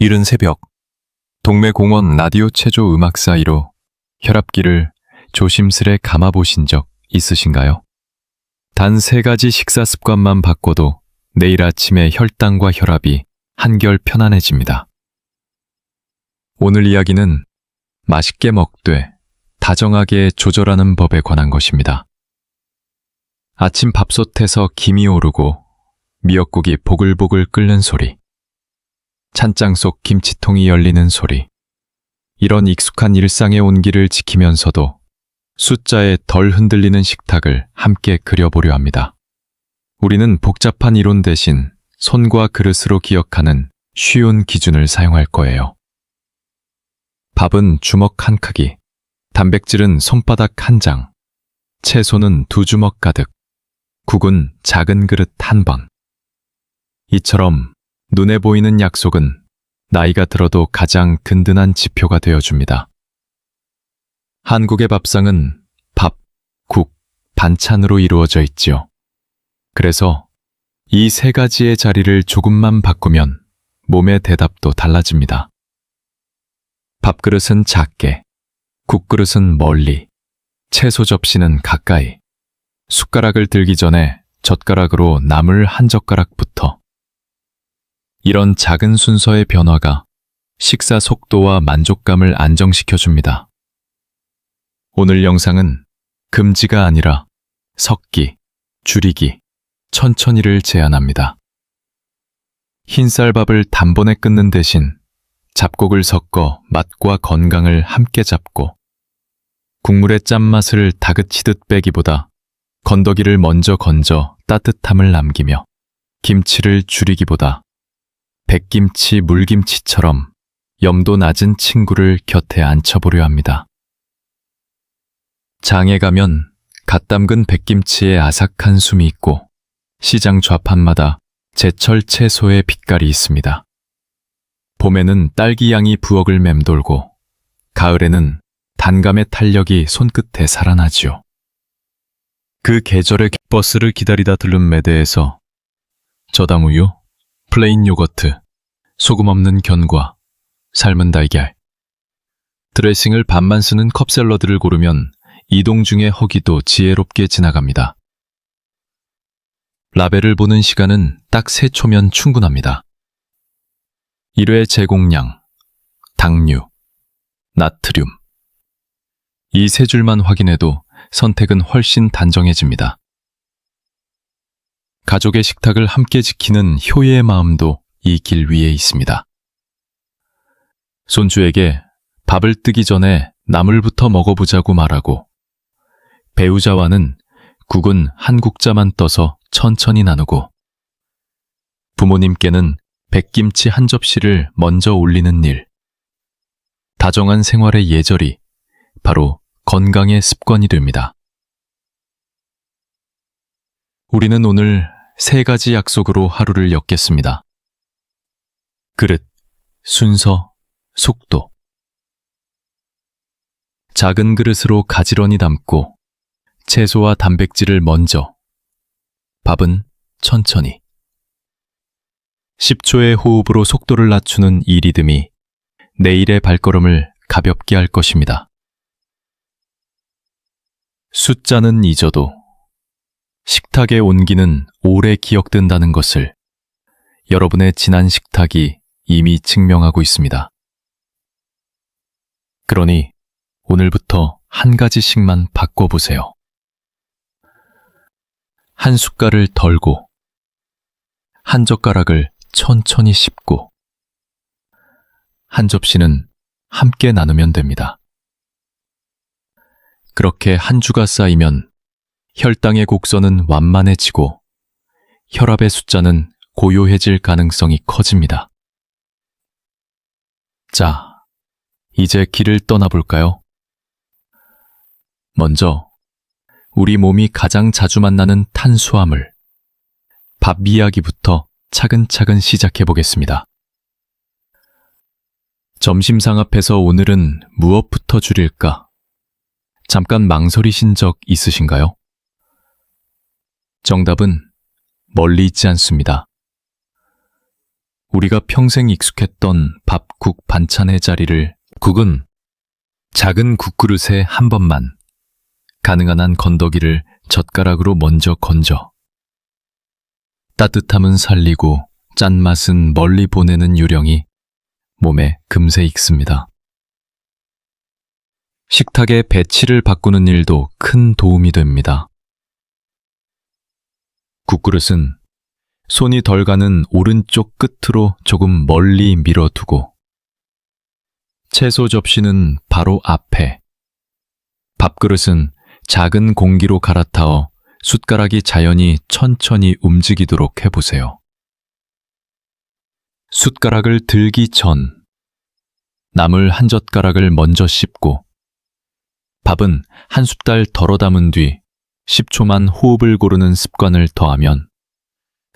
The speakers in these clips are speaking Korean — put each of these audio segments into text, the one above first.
이른 새벽, 동네 공원 라디오 체조 음악 사이로 혈압기를 조심스레 감아보신 적 있으신가요? 단 3가지 식사 습관만 바꿔도 내일 아침에 혈당과 혈압이 한결 편안해집니다. 오늘 이야기는 맛있게 먹되 다정하게 조절하는 법에 관한 것입니다. 아침 밥솥에서 김이 오르고 미역국이 보글보글 끓는 소리, 찬장 속 김치통이 열리는 소리, 이런 익숙한 일상의 온기를 지키면서도 숫자에 덜 흔들리는 식탁을 함께 그려보려 합니다. 우리는 복잡한 이론 대신 손과 그릇으로 기억하는 쉬운 기준을 사용할 거예요. 밥은 주먹 한 크기, 단백질은 손바닥 한 장, 채소는 2주먹 가득, 국은 작은 그릇 한 번. 이처럼 눈에 보이는 약속은 나이가 들어도 가장 든든한 지표가 되어줍니다. 한국의 밥상은 밥, 국, 반찬으로 이루어져 있지요. 그래서 이 3가지의 자리를 조금만 바꾸면 몸의 대답도 달라집니다. 밥그릇은 작게, 국그릇은 멀리, 채소 접시는 가까이, 숟가락을 들기 전에 젓가락으로 나물 한 젓가락부터. 이런 작은 순서의 변화가 식사 속도와 만족감을 안정시켜줍니다. 오늘 영상은 금지가 아니라 섞기, 줄이기, 천천히를 제안합니다. 흰쌀밥을 단번에 끊는 대신 잡곡을 섞어 맛과 건강을 함께 잡고, 국물의 짠맛을 다그치듯 빼기보다 건더기를 먼저 건져 따뜻함을 남기며, 김치를 줄이기보다 백김치, 물김치처럼 염도 낮은 친구를 곁에 앉혀보려 합니다. 장에 가면 갓 담근 백김치의 아삭한 숨이 있고, 시장 좌판마다 제철 채소의 빛깔이 있습니다. 봄에는 딸기향이 부엌을 맴돌고, 가을에는 단감의 탄력이 손끝에 살아나지요. 그 계절의 버스를 기다리다 들른 매대에서 저당우유, 플레인 요거트, 소금 없는 견과, 삶은 달걀, 드레싱을 반만 쓰는 컵샐러드를 고르면 이동 중의 허기도 지혜롭게 지나갑니다. 라벨을 보는 시간은 딱 3초면 충분합니다. 1회 제공량, 당류, 나트륨. 이 3줄만 확인해도 선택은 훨씬 단정해집니다. 가족의 식탁을 함께 지키는 효의 마음도 이 길 위에 있습니다. 손주에게 밥을 뜨기 전에 나물부터 먹어보자고 말하고, 배우자와는 국은 한 국자만 떠서 천천히 나누고, 부모님께는 백김치 한 접시를 먼저 올리는 일. 다정한 생활의 예절이 바로 건강의 습관이 됩니다. 우리는 오늘 3가지 약속으로 하루를 엮겠습니다. 그릇, 순서, 속도. 작은 그릇으로 가지런히 담고 채소와 단백질을 먼저, 밥은 천천히. 10초의 호흡으로 속도를 낮추는 이 리듬이 내일의 발걸음을 가볍게 할 것입니다. 숫자는 잊어도 식탁의 온기는 오래 기억된다는 것을 여러분의 지난 식탁이 이미 증명하고 있습니다. 그러니 오늘부터 한 가지씩만 바꿔보세요. 한 숟갈을 덜고, 한 젓가락을 천천히 씹고, 한 접시는 함께 나누면 됩니다. 그렇게 한 주가 쌓이면 혈당의 곡선은 완만해지고 혈압의 숫자는 고요해질 가능성이 커집니다. 자, 이제 길을 떠나볼까요? 먼저 우리 몸이 가장 자주 만나는 탄수화물, 밥 이야기부터 차근차근 시작해 보겠습니다. 점심상 앞에서 오늘은 무엇부터 줄일까? 잠깐 망설이신 적 있으신가요? 정답은 멀리 있지 않습니다. 우리가 평생 익숙했던 밥, 국, 반찬의 자리를 국은 작은 국그릇에 한 번만, 가능한 한 건더기를 젓가락으로 먼저 건져 따뜻함은 살리고 짠맛은 멀리 보내는 요령이 몸에 금세 익습니다. 식탁의 배치를 바꾸는 일도 큰 도움이 됩니다. 국그릇은 손이 덜 가는 오른쪽 끝으로 조금 멀리 밀어두고 채소 접시는 바로 앞에, 밥그릇은 작은 공기로 갈아타어 숟가락이 자연히 천천히 움직이도록 해보세요. 숟가락을 들기 전 나물 한 젓가락을 먼저 씹고 밥은 한 숟갈 덜어 담은 뒤 10초만 호흡을 고르는 습관을 더하면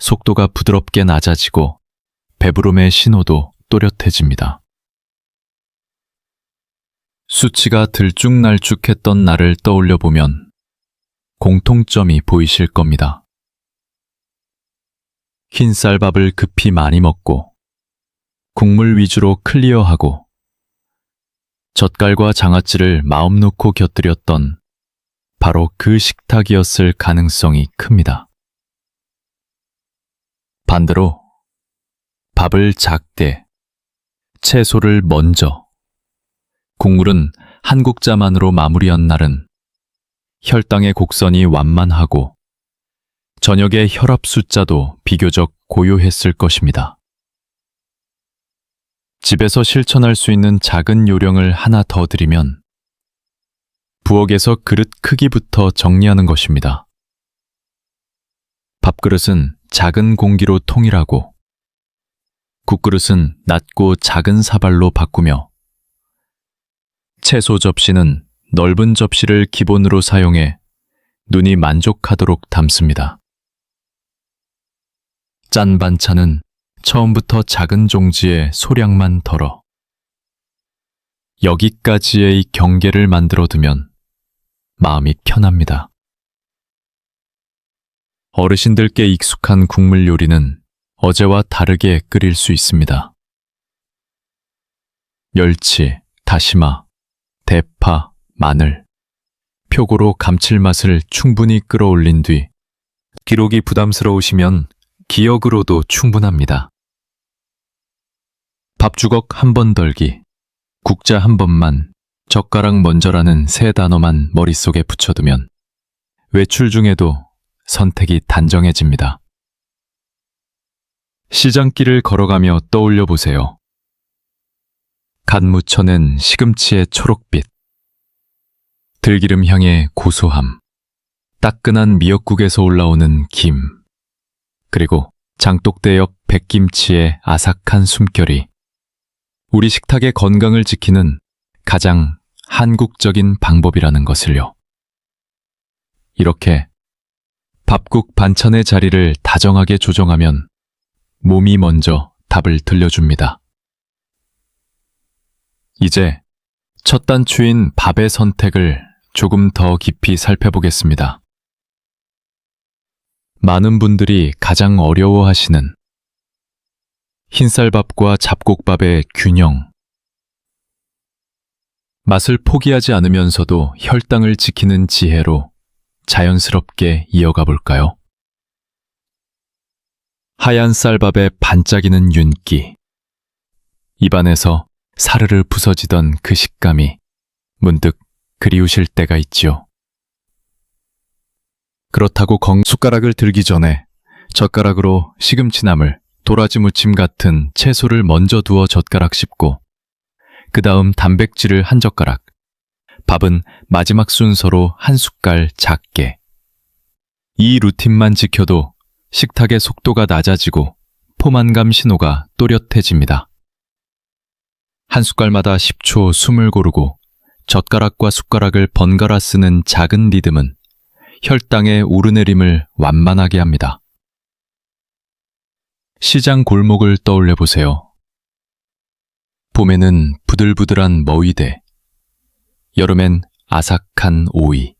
속도가 부드럽게 낮아지고 배부름의 신호도 또렷해집니다. 수치가 들쭉날쭉했던 날을 떠올려 보면 공통점이 보이실 겁니다. 흰쌀밥을 급히 많이 먹고 국물 위주로 클리어하고 젓갈과 장아찌를 마음 놓고 곁들였던 바로 그 식탁이었을 가능성이 큽니다. 반대로 밥을 작게, 채소를 먼저, 국물은 한 국자만으로 마무리한 날은 혈당의 곡선이 완만하고 저녁의 혈압 숫자도 비교적 고요했을 것입니다. 집에서 실천할 수 있는 작은 요령을 하나 더 드리면 부엌에서 그릇 크기부터 정리하는 것입니다. 밥그릇은 작은 공기로 통일하고 국그릇은 낮고 작은 사발로 바꾸며 채소 접시는 넓은 접시를 기본으로 사용해 눈이 만족하도록 담습니다. 짠 반찬은 처음부터 작은 종지에 소량만 덜어 여기까지의 경계를 만들어두면 마음이 편합니다. 어르신들께 익숙한 국물 요리는 어제와 다르게 끓일 수 있습니다. 멸치, 다시마, 대파, 마늘, 표고로 감칠맛을 충분히 끌어올린 뒤 기록이 부담스러우시면 기억으로도 충분합니다. 밥주걱 한 번 덜기, 국자 한 번만, 젓가락 먼저라는 세 단어만 머릿속에 붙여두면 외출 중에도 선택이 단정해집니다. 시장길을 걸어가며 떠올려 보세요. 갓 무쳐낸 시금치의 초록빛, 들기름 향의 고소함, 따끈한 미역국에서 올라오는 김, 그리고 장독대 옆 백김치의 아삭한 숨결이 우리 식탁의 건강을 지키는 가장 한국적인 방법이라는 것을요. 이렇게 밥국 반찬의 자리를 다정하게 조정하면 몸이 먼저 답을 들려줍니다. 이제 첫 단추인 밥의 선택을 조금 더 깊이 살펴보겠습니다. 많은 분들이 가장 어려워하시는 흰쌀밥과 잡곡밥의 균형. 맛을 포기하지 않으면서도 혈당을 지키는 지혜로 자연스럽게 이어가 볼까요? 하얀 쌀밥에 반짝이는 윤기. 입안에서 사르르 부서지던 그 식감이 문득 그리우실 때가 있지요. 그렇다고 숟가락을 들기 전에 젓가락으로 시금치나물, 도라지 무침 같은 채소를 먼저 두어 젓가락 씹고 그 다음 단백질을 한 젓가락, 밥은 마지막 순서로 한 숟갈 작게. 이 루틴만 지켜도 식탁의 속도가 낮아지고 포만감 신호가 또렷해집니다. 한 숟갈마다 10초 숨을 고르고 젓가락과 숟가락을 번갈아 쓰는 작은 리듬은 혈당의 오르내림을 완만하게 합니다. 시장 골목을 떠올려 보세요. 봄에는 부들부들한 머위대, 여름엔 아삭한 오이,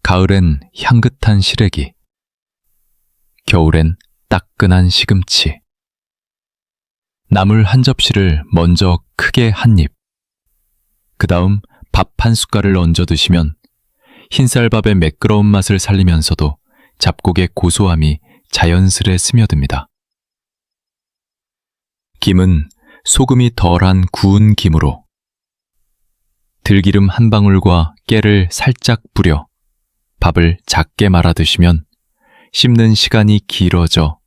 가을엔 향긋한 시래기, 겨울엔 따끈한 시금치. 나물 한 접시를 먼저 크게 한 입. 그 다음 밥 한 숟갈을 얹어 드시면 흰쌀밥의 매끄러운 맛을 살리면서도 잡곡의 고소함이 자연스레 스며듭니다. 김은 소금이 덜한 구운 김으로 들기름 한 방울과 깨를 살짝 뿌려 밥을 작게 말아 드시면 씹는 시간이 길어져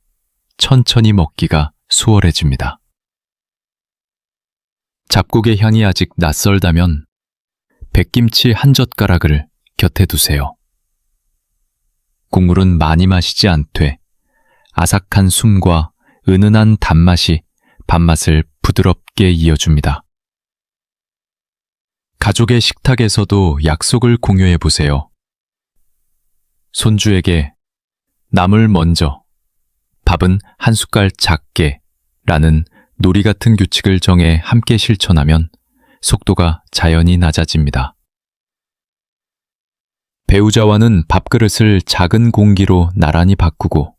천천히 먹기가 수월해집니다. 잡곡의 향이 아직 낯설다면 백김치 한 젓가락을 곁에 두세요. 국물은 많이 마시지 않되 아삭한 숨과 은은한 단맛이 밥맛을 부드럽게 이어줍니다. 가족의 식탁에서도 약속을 공유해 보세요. 손주에게 나물 먼저, 밥은 한 숟갈 작게 라는 놀이 같은 규칙을 정해 함께 실천하면 속도가 자연히 낮아집니다. 배우자와는 밥그릇을 작은 공기로 나란히 바꾸고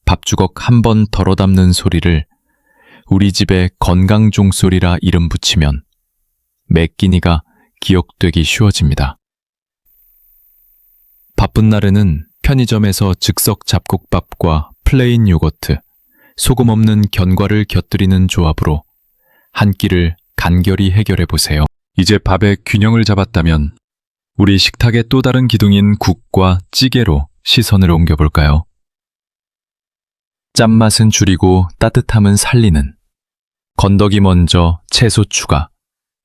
밥주걱 한 번 덜어 담는 소리를 우리 집의 건강 종소리라 이름 붙이면 매 끼니가 기억되기 쉬워집니다. 바쁜 날에는 편의점에서 즉석 잡곡밥과 플레인 요거트, 소금 없는 견과를 곁들이는 조합으로 한 끼를 간결히 해결해 보세요. 이제 밥의 균형을 잡았다면 우리 식탁의 또 다른 기둥인 국과 찌개로 시선을 옮겨볼까요? 짠맛은 줄이고 따뜻함은 살리는 건더기 먼저 채소 추가,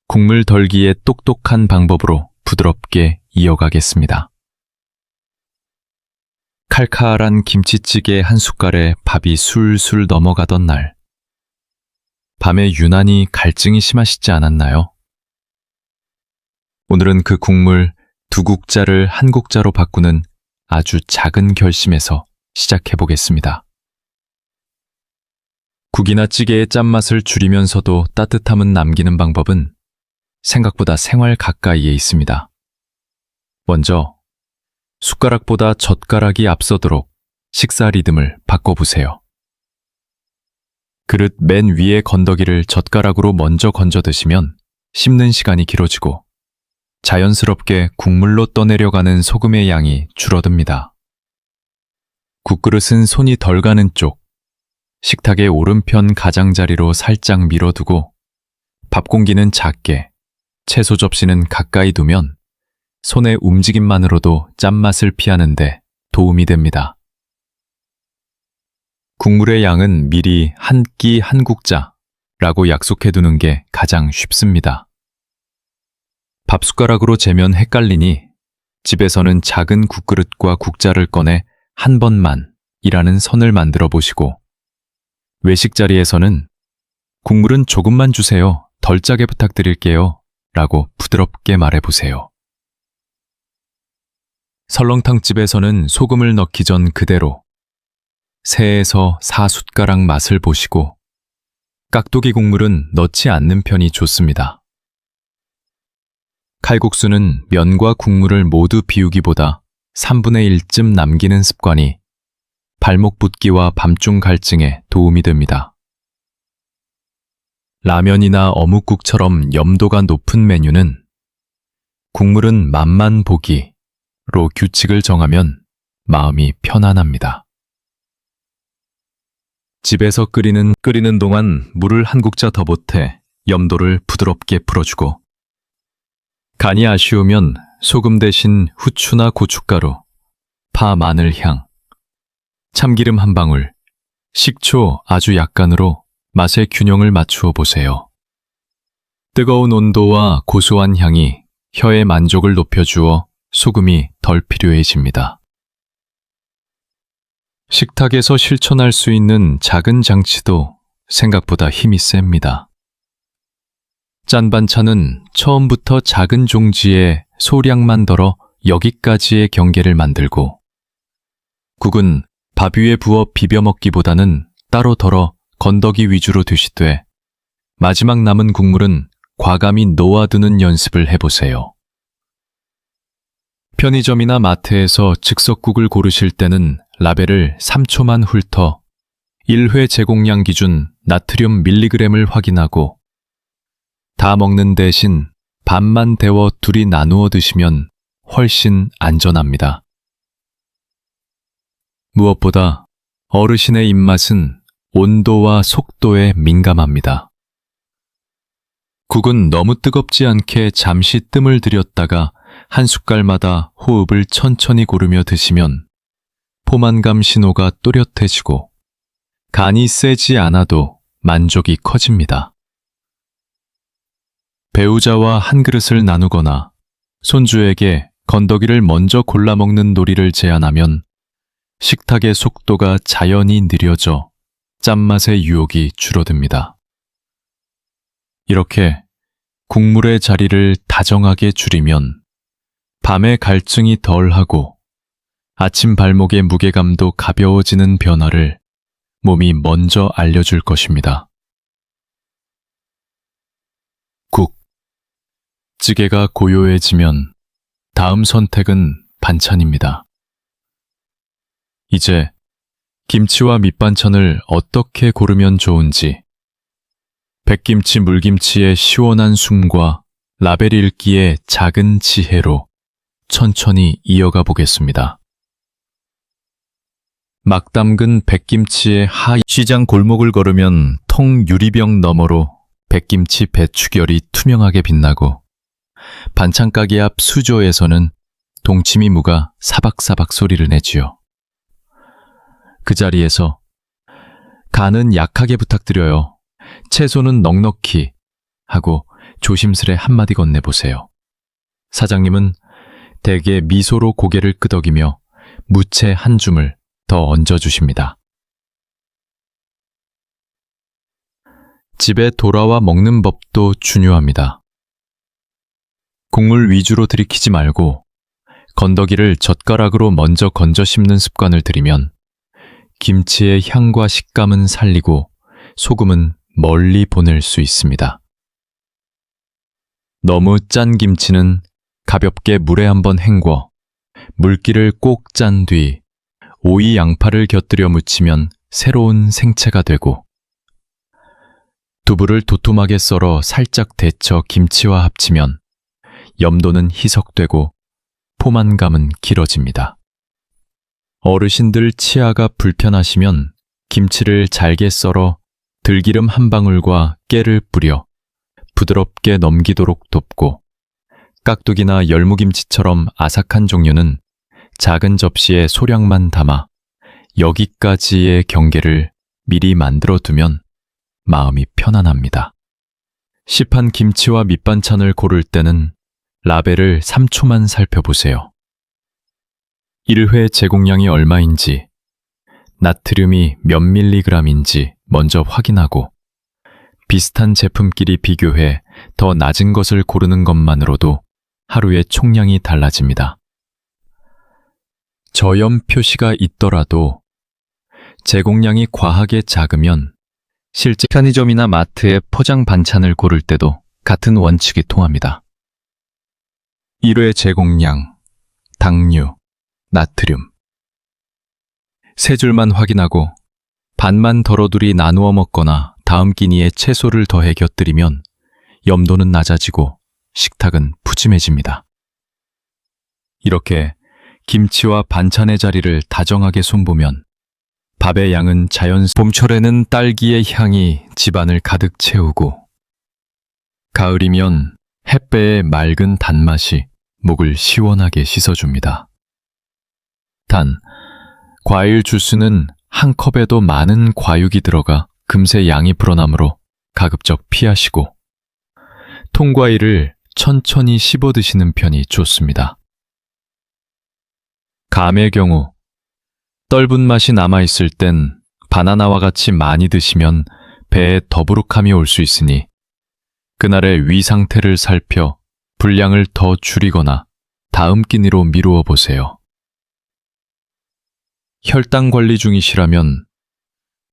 국물 덜기의 똑똑한 방법으로 부드럽게 이어가겠습니다. 칼칼한 김치찌개 한 숟갈에 밥이 술술 넘어가던 날, 밤에 유난히 갈증이 심하시지 않았나요? 오늘은 그 국물 2국자를 1국자로 바꾸는 아주 작은 결심에서 시작해 보겠습니다. 국이나 찌개의 짠맛을 줄이면서도 따뜻함은 남기는 방법은 생각보다 생활 가까이에 있습니다. 먼저 숟가락보다 젓가락이 앞서도록 식사 리듬을 바꿔보세요. 그릇 맨 위에 건더기를 젓가락으로 먼저 건져 드시면 씹는 시간이 길어지고 자연스럽게 국물로 떠내려가는 소금의 양이 줄어듭니다. 국그릇은 손이 덜 가는 쪽, 식탁의 오른편 가장자리로 살짝 밀어두고 밥공기는 작게, 채소 접시는 가까이 두면 손의 움직임만으로도 짠맛을 피하는데 도움이 됩니다. 국물의 양은 미리 한 끼 한 국자라고 약속해두는 게 가장 쉽습니다. 밥숟가락으로 재면 헷갈리니 집에서는 작은 국그릇과 국자를 꺼내 한 번만이라는 선을 만들어 보시고 외식 자리에서는 국물은 조금만 주세요. 덜 짜게 부탁드릴게요. 라고 부드럽게 말해보세요. 설렁탕집에서는 소금을 넣기 전 그대로 3에서 4숟가락 맛을 보시고 깍두기 국물은 넣지 않는 편이 좋습니다. 칼국수는 면과 국물을 모두 비우기보다 3분의 1쯤 남기는 습관이 발목 붓기와 밤중 갈증에 도움이 됩니다. 라면이나 어묵국처럼 염도가 높은 메뉴는 국물은 맛만 보기로 규칙을 정하면 마음이 편안합니다. 집에서 끓이는 동안 물을 한 국자 더 보태 염도를 부드럽게 풀어주고 간이 아쉬우면 소금 대신 후추나 고춧가루, 파, 마늘 향, 참기름 한 방울, 식초 아주 약간으로 맛의 균형을 맞추어 보세요. 뜨거운 온도와 고소한 향이 혀의 만족을 높여주어 소금이 덜 필요해집니다. 식탁에서 실천할 수 있는 작은 장치도 생각보다 힘이 셉니다. 짠 반찬은 처음부터 작은 종지에 소량만 덜어 여기까지의 경계를 만들고 국은 밥 위에 부어 비벼 먹기보다는 따로 덜어 건더기 위주로 드시되 마지막 남은 국물은 과감히 놓아두는 연습을 해보세요. 편의점이나 마트에서 즉석국을 고르실 때는 라벨을 3초만 훑어 1회 제공량 기준 나트륨 밀리그램을 확인하고 다 먹는 대신 반만 데워 둘이 나누어 드시면 훨씬 안전합니다. 무엇보다 어르신의 입맛은 온도와 속도에 민감합니다. 국은 너무 뜨겁지 않게 잠시 뜸을 들였다가 한 숟갈마다 호흡을 천천히 고르며 드시면 포만감 신호가 또렷해지고 간이 세지 않아도 만족이 커집니다. 배우자와 한 그릇을 나누거나 손주에게 건더기를 먼저 골라 먹는 놀이를 제안하면 식탁의 속도가 자연히 느려져 짠맛의 유혹이 줄어듭니다. 이렇게 국물의 자리를 다정하게 줄이면 밤의 갈증이 덜하고 아침 발목의 무게감도 가벼워지는 변화를 몸이 먼저 알려줄 것입니다. 국. 찌개가 고요해지면 다음 선택은 반찬입니다. 이제 김치와 밑반찬을 어떻게 고르면 좋은지, 백김치 물김치의 시원한 숨과 라벨 읽기의 작은 지혜로 천천히 이어가 보겠습니다. 막 담근 백김치의 시장 골목을 걸으면 통 유리병 너머로 백김치 배추결이 투명하게 빛나고 반찬 가게 앞 수조에서는 동치미 무가 사박사박 소리를 내지요. 그 자리에서 간은 약하게 부탁드려요. 채소는 넉넉히 하고 조심스레 한마디 건네보세요. 사장님은 대개 미소로 고개를 끄덕이며 무채 한 줌을 더 얹어주십니다. 집에 돌아와 먹는 법도 중요합니다. 국물 위주로 들이키지 말고 건더기를 젓가락으로 먼저 건져 씹는 습관을 들이면 김치의 향과 식감은 살리고 소금은 멀리 보낼 수 있습니다. 너무 짠 김치는 가볍게 물에 한번 헹궈 물기를 꼭 짠 뒤 오이 양파를 곁들여 무치면 새로운 생채가 되고, 두부를 도톰하게 썰어 살짝 데쳐 김치와 합치면 염도는 희석되고 포만감은 길어집니다. 어르신들 치아가 불편하시면 김치를 잘게 썰어 들기름 한 방울과 깨를 뿌려 부드럽게 넘기도록 돕고, 깍두기나 열무김치처럼 아삭한 종류는 작은 접시에 소량만 담아 여기까지의 경계를 미리 만들어 두면 마음이 편안합니다. 시판 김치와 밑반찬을 고를 때는 라벨을 3초만 살펴보세요. 1회 제공량이 얼마인지, 나트륨이 몇 밀리그램인지 먼저 확인하고 비슷한 제품끼리 비교해 더 낮은 것을 고르는 것만으로도 하루의 총량이 달라집니다. 저염 표시가 있더라도 제공량이 과하게 작으면 실제 편의점이나 마트의 포장 반찬을 고를 때도 같은 원칙이 통합니다. 1회 제공량, 당류, 나트륨. 세 줄만 확인하고 반만 덜어둘이 나누어 먹거나 다음 끼니에 채소를 더해 곁들이면 염도는 낮아지고 식탁은 푸짐해집니다. 이렇게 김치와 반찬의 자리를 다정하게 손보면 밥의 양은 봄철에는 딸기의 향이 집안을 가득 채우고, 가을이면 햇배의 맑은 단맛이 목을 시원하게 씻어줍니다. 단, 과일 주스는 한 컵에도 많은 과육이 들어가 금세 양이 불어나므로 가급적 피하시고, 통과일을 천천히 씹어 드시는 편이 좋습니다. 감의 경우 떫은 맛이 남아있을 땐 바나나와 같이 많이 드시면 배에 더부룩함이 올 수 있으니 그날의 위 상태를 살펴 분량을 더 줄이거나 다음 끼니로 미루어 보세요. 혈당 관리 중이시라면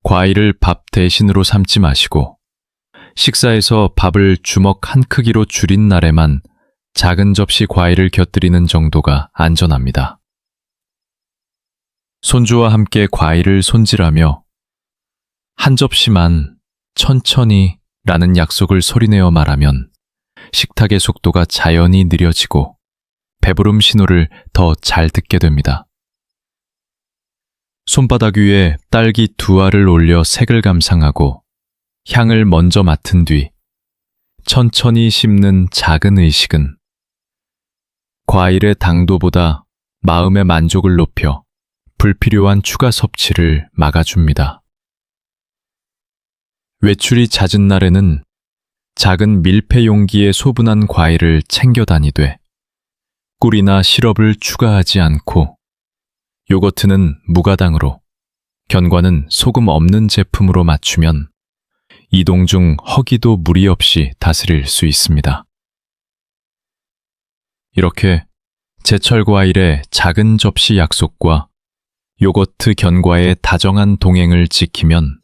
과일을 밥 대신으로 삼지 마시고 식사에서 밥을 주먹 한 크기로 줄인 날에만 작은 접시 과일을 곁들이는 정도가 안전합니다. 손주와 함께 과일을 손질하며 한 접시만 천천히 라는 약속을 소리내어 말하면 식탁의 속도가 자연히 느려지고 배부름 신호를 더 잘 듣게 됩니다. 손바닥 위에 딸기 2알을 올려 색을 감상하고 향을 먼저 맡은 뒤 천천히 씹는 작은 의식은 과일의 당도보다 마음의 만족을 높여 불필요한 추가 섭취를 막아줍니다. 외출이 잦은 날에는 작은 밀폐 용기에 소분한 과일을 챙겨 다니되 꿀이나 시럽을 추가하지 않고 요거트는 무가당으로, 견과는 소금 없는 제품으로 맞추면 이동 중 허기도 무리 없이 다스릴 수 있습니다. 이렇게 제철 과일의 작은 접시 약속과 요거트 견과의 다정한 동행을 지키면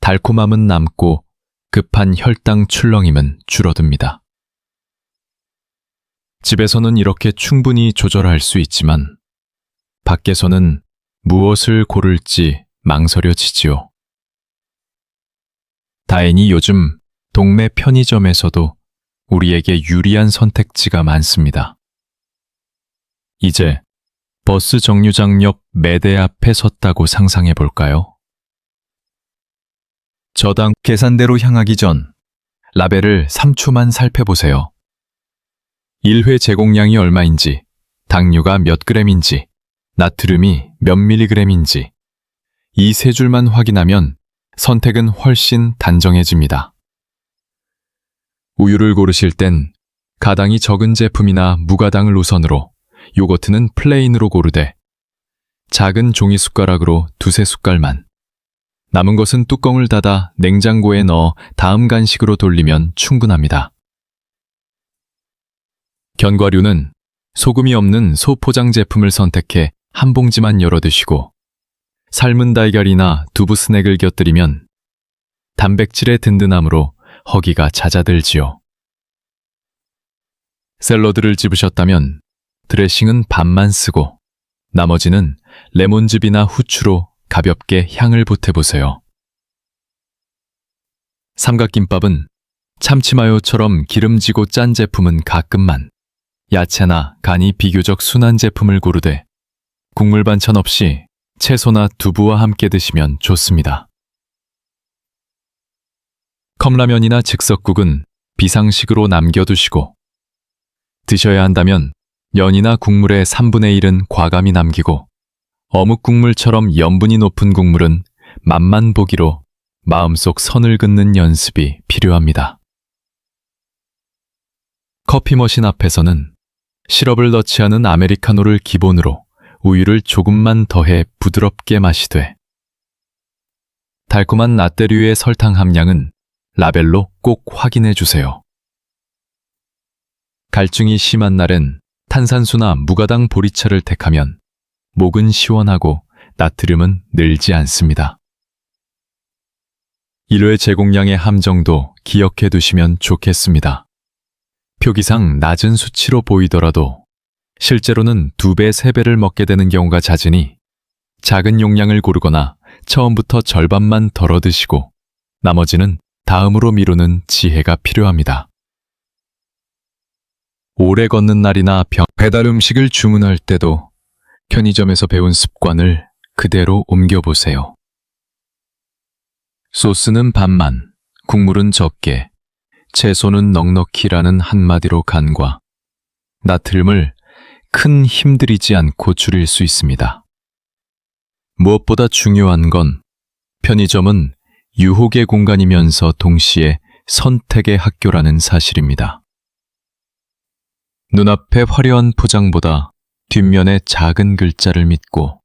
달콤함은 남고 급한 혈당 출렁임은 줄어듭니다. 집에서는 이렇게 충분히 조절할 수 있지만 밖에서는 무엇을 고를지 망설여지지요. 다행히 요즘 동네 편의점에서도 우리에게 유리한 선택지가 많습니다. 이제 버스 정류장 옆 매대 앞에 섰다고 상상해 볼까요? 저당 계산대로 향하기 전 라벨을 3초만 살펴보세요. 1회 제공량이 얼마인지, 당류가 몇 그램인지, 나트륨이 몇 밀리그램인지 이 세 줄만 확인하면 선택은 훨씬 단정해집니다. 우유를 고르실 땐 가당이 적은 제품이나 무가당을 우선으로, 요거트는 플레인으로 고르되 작은 종이 숟가락으로 2~3숟갈만, 남은 것은 뚜껑을 닫아 냉장고에 넣어 다음 간식으로 돌리면 충분합니다. 견과류는 소금이 없는 소포장 제품을 선택해 한 봉지만 열어 드시고 삶은 달걀이나 두부 스낵을 곁들이면 단백질의 든든함으로 허기가 잦아들지요. 샐러드를 집으셨다면 드레싱은 반만 쓰고 나머지는 레몬즙이나 후추로 가볍게 향을 보태보세요. 삼각김밥은 참치마요처럼 기름지고 짠 제품은 가끔만, 야채나 간이 비교적 순한 제품을 고르되 국물 반찬 없이 채소나 두부와 함께 드시면 좋습니다. 컵라면이나 즉석국은 비상식으로 남겨두시고 드셔야 한다면 면이나 국물의 3분의 1은 과감히 남기고 어묵 국물처럼 염분이 높은 국물은 맛만 보기로 마음속 선을 긋는 연습이 필요합니다. 커피 머신 앞에서는 시럽을 넣지 않은 아메리카노를 기본으로 우유를 조금만 더해 부드럽게 마시되 달콤한 라떼류의 설탕 함량은 라벨로 꼭 확인해 주세요. 갈증이 심한 날엔 탄산수나 무가당 보리차를 택하면 목은 시원하고 나트륨은 늘지 않습니다. 1회 제공량의 함정도 기억해 두시면 좋겠습니다. 표기상 낮은 수치로 보이더라도 실제로는 2배, 3배를 먹게 되는 경우가 잦으니 작은 용량을 고르거나 처음부터 절반만 덜어 드시고 나머지는 다음으로 미루는 지혜가 필요합니다. 오래 걷는 날이나 배달 음식을 주문할 때도 편의점에서 배운 습관을 그대로 옮겨보세요. 소스는 반만, 국물은 적게, 채소는 넉넉히라는 한마디로 간과 나트륨을 큰 힘들이지 않고 줄일 수 있습니다. 무엇보다 중요한 건 편의점은 유혹의 공간이면서 동시에 선택의 학교라는 사실입니다. 눈앞의 화려한 포장보다 뒷면의 작은 글자를 믿고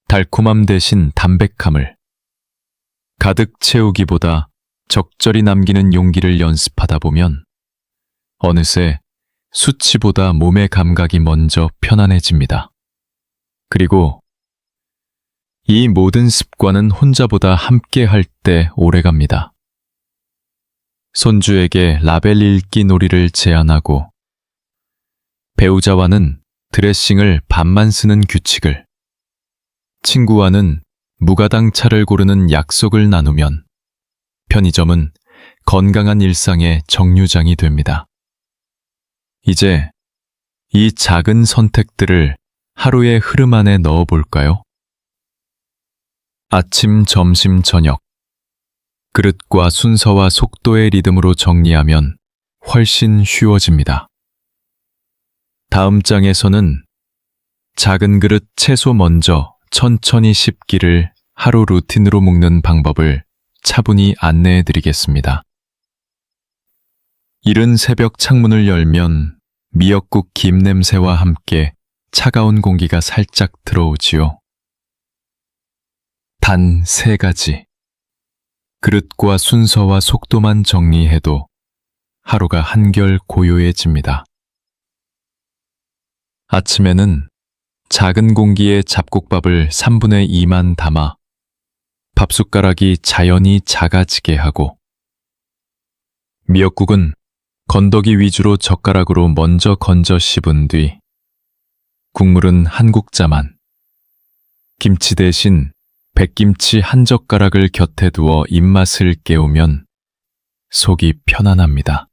달콤함 대신 담백함을, 가득 채우기보다 적절히 남기는 용기를 연습하다 보면 어느새 수치보다 몸의 감각이 먼저 편안해집니다. 그리고 이 모든 습관은 혼자보다 함께 할 때 오래갑니다. 손주에게 라벨 읽기 놀이를 제안하고 배우자와는 드레싱을 반만 쓰는 규칙을, 친구와는 무가당 차를 고르는 약속을 나누면 편의점은 건강한 일상의 정류장이 됩니다. 이제 이 작은 선택들을 하루의 흐름 안에 넣어볼까요? 아침, 점심, 저녁. 그릇과 순서와 속도의 리듬으로 정리하면 훨씬 쉬워집니다. 다음 장에서는 작은 그릇 채소 먼저 천천히 씹기를 하루 루틴으로 묶는 방법을 차분히 안내해 드리겠습니다. 이른 새벽 창문을 열면 미역국 김 냄새와 함께 차가운 공기가 살짝 들어오지요. 단 3가지. 그릇과 순서와 속도만 정리해도 하루가 한결 고요해집니다. 아침에는 작은 공기에 잡곡밥을 3분의 2만 담아 밥숟가락이 자연히 작아지게 하고, 미역국은 건더기 위주로 젓가락으로 먼저 건져 씹은 뒤 국물은 한 국자만, 김치 대신 백김치 한 젓가락을 곁에 두어 입맛을 깨우면 속이 편안합니다.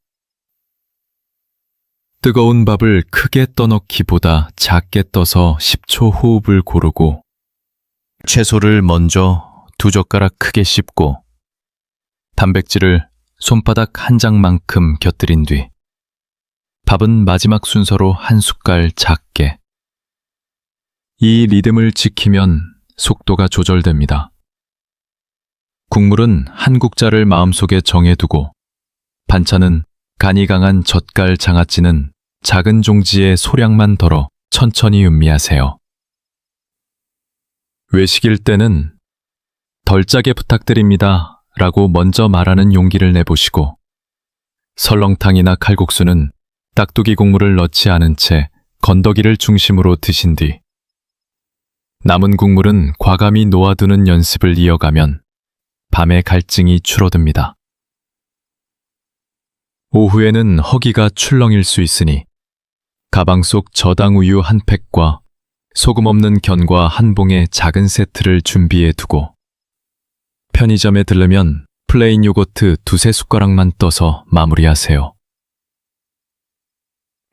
뜨거운 밥을 크게 떠넣기보다 작게 떠서 10초 호흡을 고르고, 채소를 먼저 2젓가락 크게 씹고 단백질을 손바닥 한 장만큼 곁들인 뒤 밥은 마지막 순서로 한 숟갈 작게. 이 리듬을 지키면 속도가 조절됩니다. 국물은 한 국자를 마음속에 정해두고 반찬은 간이 강한 젓갈 장아찌는 작은 종지에 소량만 덜어 천천히 음미하세요. 외식일 때는 덜 짜게 부탁드립니다 라고 먼저 말하는 용기를 내보시고, 설렁탕이나 칼국수는 깍두기 국물을 넣지 않은 채 건더기를 중심으로 드신 뒤 남은 국물은 과감히 놓아두는 연습을 이어가면 밤의 갈증이 줄어듭니다. 오후에는 허기가 출렁일 수 있으니 가방 속 저당 우유 한 팩과 소금 없는 견과 한 봉의 작은 세트를 준비해 두고, 편의점에 들르면 플레인 요거트 2-3숟가락만 떠서 마무리하세요.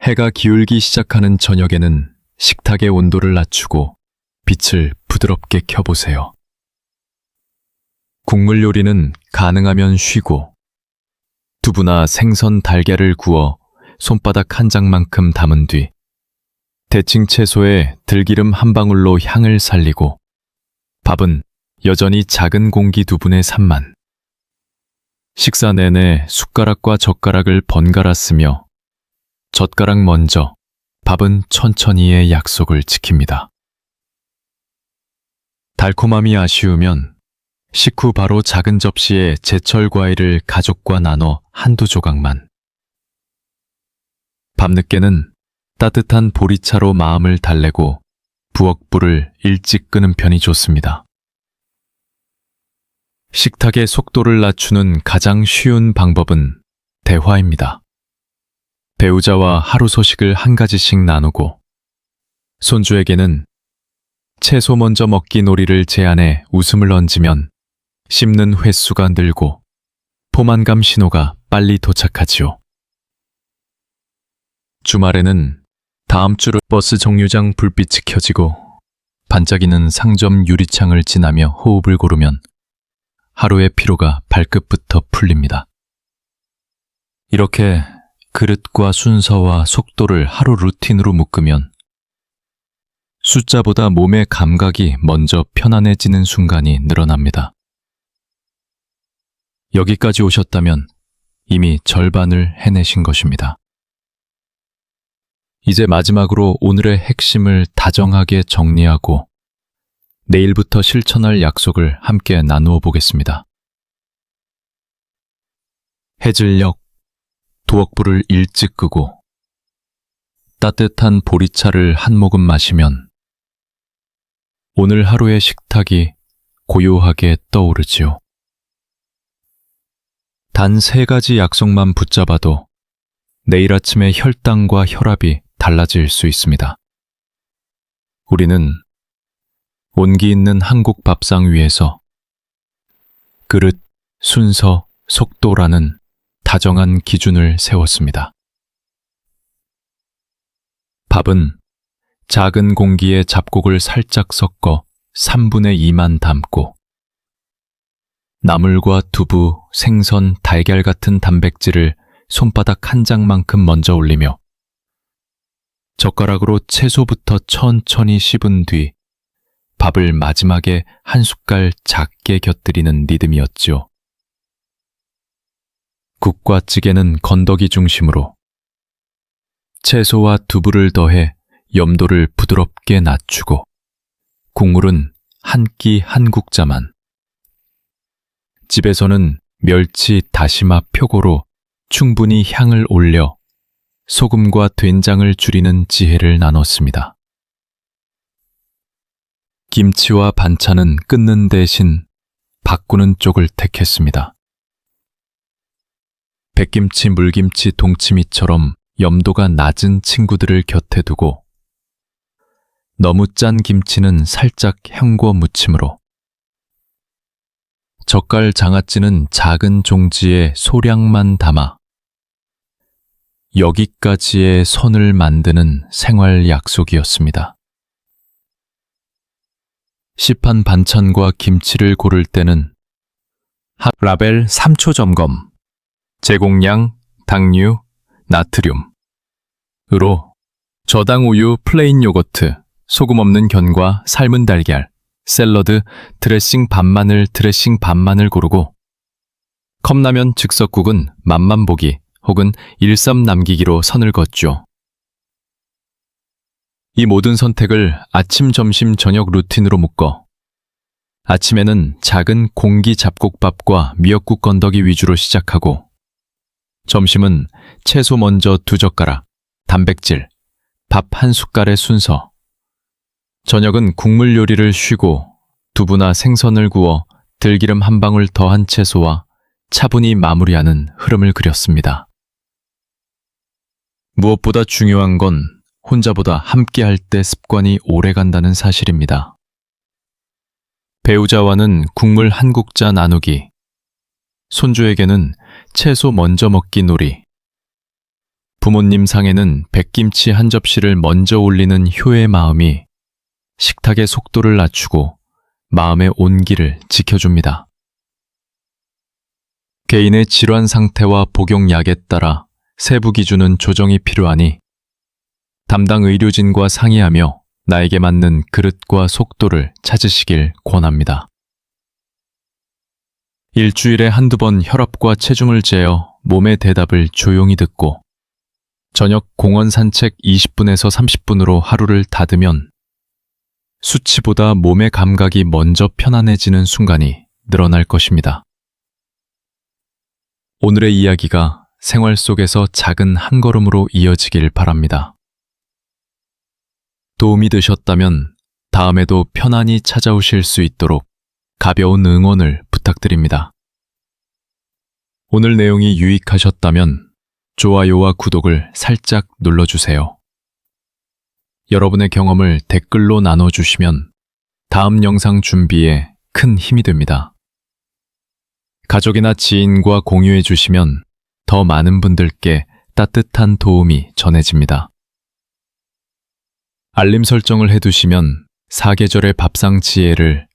해가 기울기 시작하는 저녁에는 식탁의 온도를 낮추고 빛을 부드럽게 켜보세요. 국물 요리는 가능하면 쉬고, 두부나 생선 달걀을 구워 손바닥 한 장만큼 담은 뒤 데칭 채소에 들기름 한 방울로 향을 살리고, 밥은 여전히 작은 공기 2분의 3만. 식사 내내 숟가락과 젓가락을 번갈아 쓰며 젓가락 먼저, 밥은 천천히의 약속을 지킵니다. 달콤함이 아쉬우면 식후 바로 작은 접시에 제철 과일을 가족과 나눠 한두 조각만. 밤늦게는 따뜻한 보리차로 마음을 달래고 부엌불을 일찍 끄는 편이 좋습니다. 식탁의 속도를 낮추는 가장 쉬운 방법은 대화입니다. 배우자와 하루 소식을 한 가지씩 나누고, 손주에게는 채소 먼저 먹기 놀이를 제안해 웃음을 얹으면 씹는 횟수가 늘고 포만감 신호가 빨리 도착하지요. 주말에는 다음 주로 버스 정류장 불빛이 켜지고 반짝이는 상점 유리창을 지나며 호흡을 고르면 하루의 피로가 발끝부터 풀립니다. 이렇게 그릇과 순서와 속도를 하루 루틴으로 묶으면 숫자보다 몸의 감각이 먼저 편안해지는 순간이 늘어납니다. 여기까지 오셨다면 이미 절반을 해내신 것입니다. 이제 마지막으로 오늘의 핵심을 다정하게 정리하고 내일부터 실천할 약속을 함께 나누어 보겠습니다. 해질녘 부엌불을 일찍 끄고 따뜻한 보리차를 한 모금 마시면 오늘 하루의 식탁이 고요하게 떠오르지요. 단 3가지 약속만 붙잡아도 내일 아침의 혈당과 혈압이 달라질 수 있습니다. 우리는 온기 있는 한국 밥상 위에서 그릇, 순서, 속도라는 다정한 기준을 세웠습니다. 밥은 작은 공기에 잡곡을 살짝 섞어 3분의 2만 담고 나물과 두부, 생선, 달걀 같은 단백질을 손바닥 한 장만큼 먼저 올리며 젓가락으로 채소부터 천천히 씹은 뒤 밥을 마지막에 한 숟갈 작게 곁들이는 리듬이었죠. 국과 찌개는 건더기 중심으로 채소와 두부를 더해 염도를 부드럽게 낮추고 국물은 한 끼 한 국자만. 집에서는 멸치, 다시마, 표고로 충분히 향을 올려 소금과 된장을 줄이는 지혜를 나눴습니다. 김치와 반찬은 끊는 대신 바꾸는 쪽을 택했습니다. 백김치, 물김치, 동치미처럼 염도가 낮은 친구들을 곁에 두고 너무 짠 김치는 살짝 헹궈 무침으로 젓갈 장아찌는 작은 종지에 소량만 담아 여기까지의 선을 만드는 생활 약속이었습니다. 시판 반찬과 김치를 고를 때는 라벨 3초 점검, 제공량, 당류, 나트륨으로 저당 우유, 플레인 요거트, 소금 없는 견과, 삶은 달걀, 샐러드, 드레싱 반마늘, 드레싱 반마늘 고르고 컵라면 즉석국은 맛만 보기 혹은 일삼 남기기로 선을 그었죠. 이 모든 선택을 아침, 점심, 저녁 루틴으로 묶어 아침에는 작은 공기 잡곡밥과 미역국 건더기 위주로 시작하고 점심은 채소 먼저 2젓가락, 단백질, 밥 한 숟갈의 순서, 저녁은 국물 요리를 쉬고 두부나 생선을 구워 들기름 한 방울 더한 채소와 차분히 마무리하는 흐름을 그렸습니다. 무엇보다 중요한 건 혼자보다 함께할 때 습관이 오래간다는 사실입니다. 배우자와는 국물 한 국자 나누기, 손주에게는 채소 먼저 먹기 놀이, 부모님 상에는 백김치 한 접시를 먼저 올리는 효의 마음이 식탁의 속도를 낮추고 마음의 온기를 지켜줍니다. 개인의 질환 상태와 복용약에 따라 세부 기준은 조정이 필요하니 담당 의료진과 상의하며 나에게 맞는 그릇과 속도를 찾으시길 권합니다. 일주일에 한두 번 혈압과 체중을 재어 몸의 대답을 조용히 듣고 저녁 공원 산책 20분에서 30분으로 하루를 닫으면 수치보다 몸의 감각이 먼저 편안해지는 순간이 늘어날 것입니다. 오늘의 이야기가 생활 속에서 작은 한 걸음으로 이어지길 바랍니다. 도움이 되셨다면 다음에도 편안히 찾아오실 수 있도록 가벼운 응원을 부탁드립니다. 오늘 내용이 유익하셨다면 좋아요와 구독을 살짝 눌러주세요. 여러분의 경험을 댓글로 나눠주시면 다음 영상 준비에 큰 힘이 됩니다. 가족이나 지인과 공유해 주시면 더 많은 분들께 따뜻한 도움이 전해집니다. 알림 설정을 해두시면 사계절의 밥상 지혜를